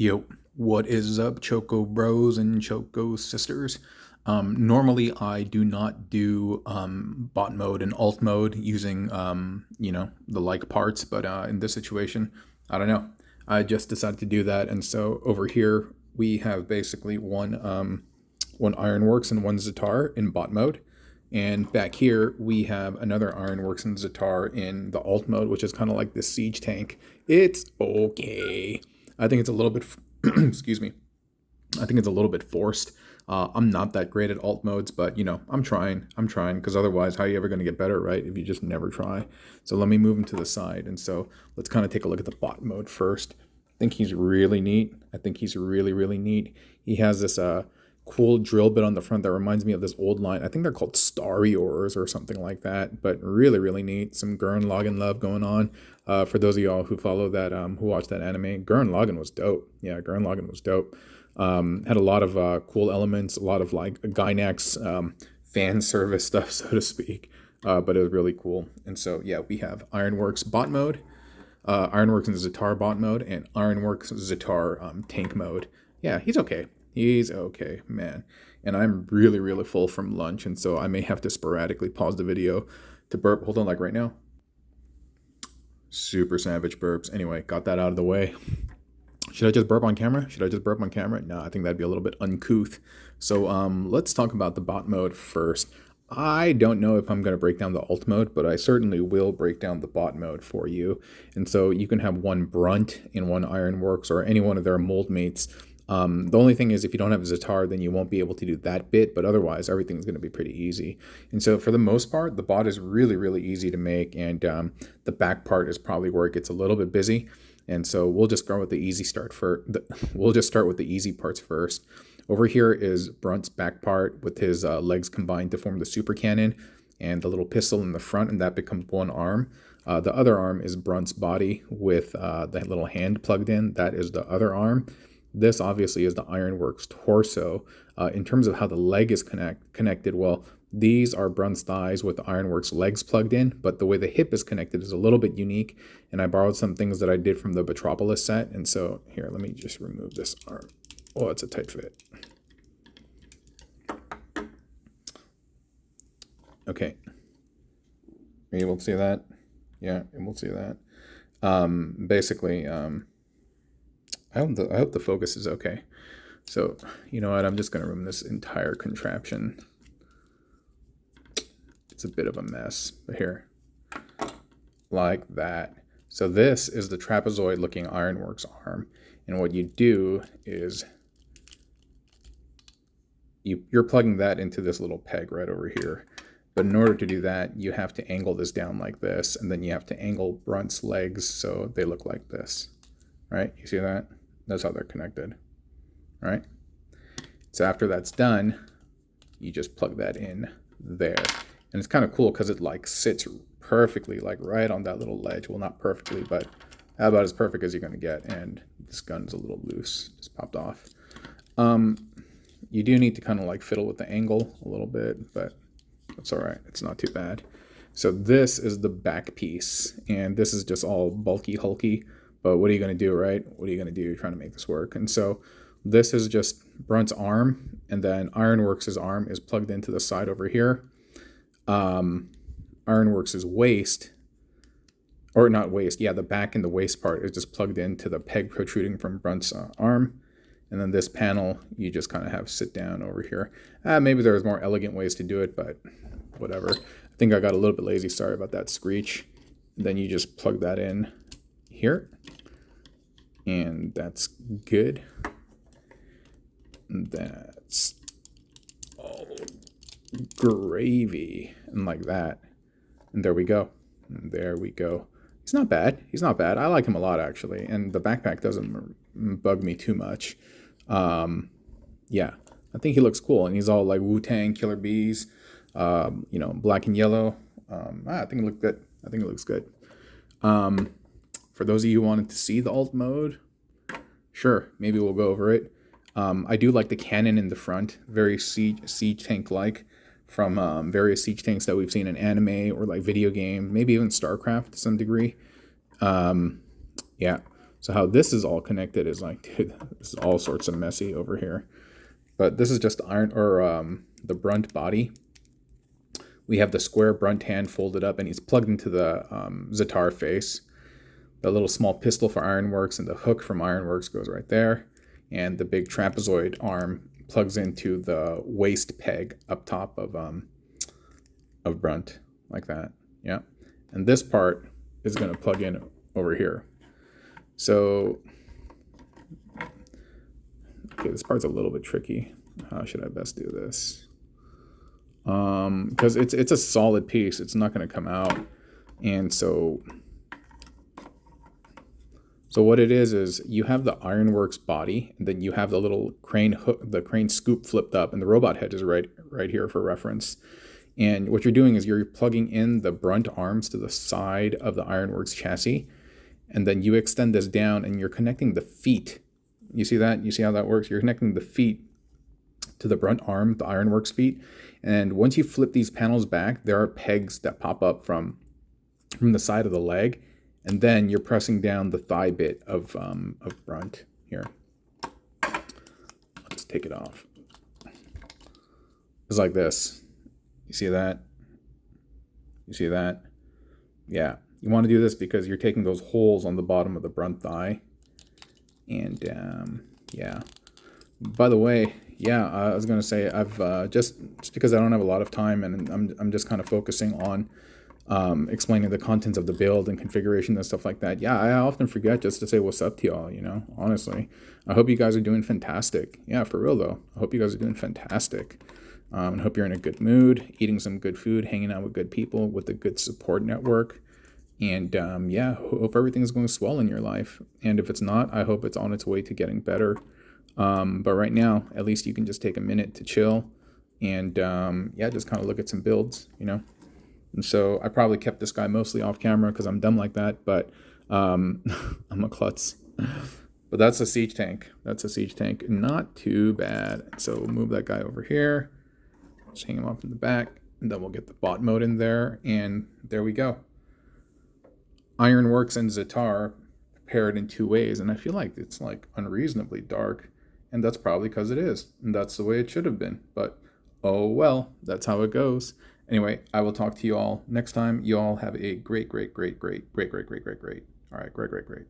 Yo, what is up, Choco Bros and Choco Sisters? Normally, I do not do bot mode and alt mode using, the like parts, but in this situation, I don't know. I just decided to do that, and so over here we have basically one Ironworks and one Zetar in bot mode, and back here we have another Ironworks and Zetar in the alt mode, which is kind of like this siege tank. It's okay. I think it's a little bit, excuse me. I think it's a little bit forced. I'm not that great at alt modes, but I'm trying, because otherwise, how are you ever going to get better, right? If you just never try. So let me move him to the side. And so let's kind of take a look at the bot mode first. I think he's really neat. I think he's really, really neat. He has this cool drill bit on the front that reminds me of this old line. I think they're called Starry Ores or something like that, but really, really neat. Some Gurren Lagann love going on. For those of y'all who follow that, who watch that anime, Gurren Lagann was dope. Yeah, Gurren Lagann was dope. Had a lot of cool elements, a lot of like Gynax fan service stuff, so to speak. But it was really cool. And so, yeah, we have Ironworks bot mode, Ironworks and Zetar bot mode, and Ironworks Zetar tank mode. Yeah, he's okay. He's okay, man. And I'm really, really full from lunch, and so I may have to sporadically pause the video to burp. Hold on, like right now. Super savage burps. Anyway, got that out of the way. Should I just burp on camera? No, I think that'd be a little bit uncouth. So let's talk about the bot mode first. I don't know if I'm going to break down the alt mode, but I certainly will break down the bot mode for you. And so you can have one Brunt in one Ironworks or any one of their mold mates. The only thing is if you don't have Zetar, then you won't be able to do that bit, but otherwise everything's going to be pretty easy. And so for the most part, the bot is really, really easy to make, and the back part is probably where it gets a little bit busy. And so we'll just start with the easy we'll just start with the easy parts first. Over here is Brunt's back part with his legs combined to form the super cannon and the little pistol in the front, and that becomes one arm. The other arm is Brunt's body with that little hand plugged in. That is the other arm. This obviously is the Ironworks torso. In terms of how the leg is connected, well, these are Brunt's thighs with the Ironworks legs plugged in, but the way the hip is connected is a little bit unique, and I borrowed some things that I did from the Metropolis set, and so here, let me just remove this arm. Oh, it's a tight fit. Okay. Are you able to see that? Yeah, able to see that. Basically, I hope the focus is okay. So, you know what? I'm just going to remove this entire contraption. It's a bit of a mess, but here, like that. So this is the trapezoid-looking Ironworks arm, and what you do is you're plugging that into this little peg right over here. But in order to do that, you have to angle this down like this, and then you have to angle Brunt's legs so they look like this, right? You see that? That's how they're connected, right? So after that's done, you just plug that in there. And it's kind of cool because it like sits perfectly like right on that little ledge. Well, not perfectly, but about as perfect as you're going to get. And this gun's a little loose, just popped off. You do need to kind of like fiddle with the angle a little bit, but that's all right. It's not too bad. So this is the back piece, and this is just all bulky, hulky. But what are you going to do, right? What are you going to do? You're trying to make this work. And so this is just Brunt's arm, and then Ironworks' arm is plugged into the side over here. Ironworks' waist, or not waist, yeah, the back and the waist part is just plugged into the peg protruding from Brunt's arm. And then this panel, you just kind of have sit down over here. Maybe there's more elegant ways to do it, but whatever. I think I got a little bit lazy. Sorry about that screech. And then you just plug that in here. And that's good. And that's all gravy. And like that. And there we go. And there we go. He's not bad. He's not bad. I like him a lot, actually. And the backpack doesn't bug me too much. Yeah, I think he looks cool. And he's all like Wu-Tang, Killer Bees, black and yellow. I think it looked good. I think it looks good. For those of you who wanted to see the alt mode, sure, maybe we'll go over it. I do like the cannon in the front, very siege tank-like, from various siege tanks that we've seen in anime or like video game, maybe even StarCraft to some degree. Yeah, So how this is all connected is like, dude, this is all sorts of messy over here. But this is just iron, or the brunt body. We have the square brunt hand folded up, and he's plugged into the Zetar face. The little small pistol for Ironworks and the hook from Ironworks goes right there. And the big trapezoid arm plugs into the waist peg up top of brunt, like that. Yeah. And this part is going to plug in over here. So, okay, this part's a little bit tricky. How should I best do this? Because it's a solid piece. It's not going to come out. And so what it is you have the Ironworks body, and then you have the little crane hook, the crane scoop flipped up, and the robot head is right here for reference. And what you're doing is you're plugging in the brunt arms to the side of the Ironworks chassis, and then you extend this down, and you're connecting the feet. You see that? You see how that works? You're connecting the feet to the brunt arm, the Ironworks feet. And once you flip these panels back, there are pegs that pop up from the side of the leg. And then you're pressing down the thigh bit of brunt here. Let's take it off. It's like this. You see that? You see that? Yeah. You want to do this because you're taking those holes on the bottom of the brunt thigh. And yeah. By the way, yeah, I was gonna say I've just because I don't have a lot of time, and I'm just kind of focusing on explaining the contents of the build and configuration and stuff like that. Yeah, I often forget just to say what's up to y'all, honestly. I hope you guys are doing fantastic. Yeah, for real though. I hope you guys are doing fantastic. I hope you're in a good mood, eating some good food, hanging out with good people, with a good support network. And yeah, hope everything's going swell in your life. And if it's not, I hope it's on its way to getting better. But right now, at least you can just take a minute to chill and yeah, just kind of look at some builds, And so I probably kept this guy mostly off camera because I'm dumb like that, but I'm a klutz. But that's a siege tank. That's a siege tank. Not too bad. So we'll move that guy over here. Just hang him off in the back, and then we'll get the bot mode in there, and there we go. Ironworks and Zetar paired in two ways, and I feel like it's like unreasonably dark, and that's probably because it is, and that's the way it should have been. But oh well, that's how it goes. Anyway, I will talk to you all next time. You all have a great. All right, great.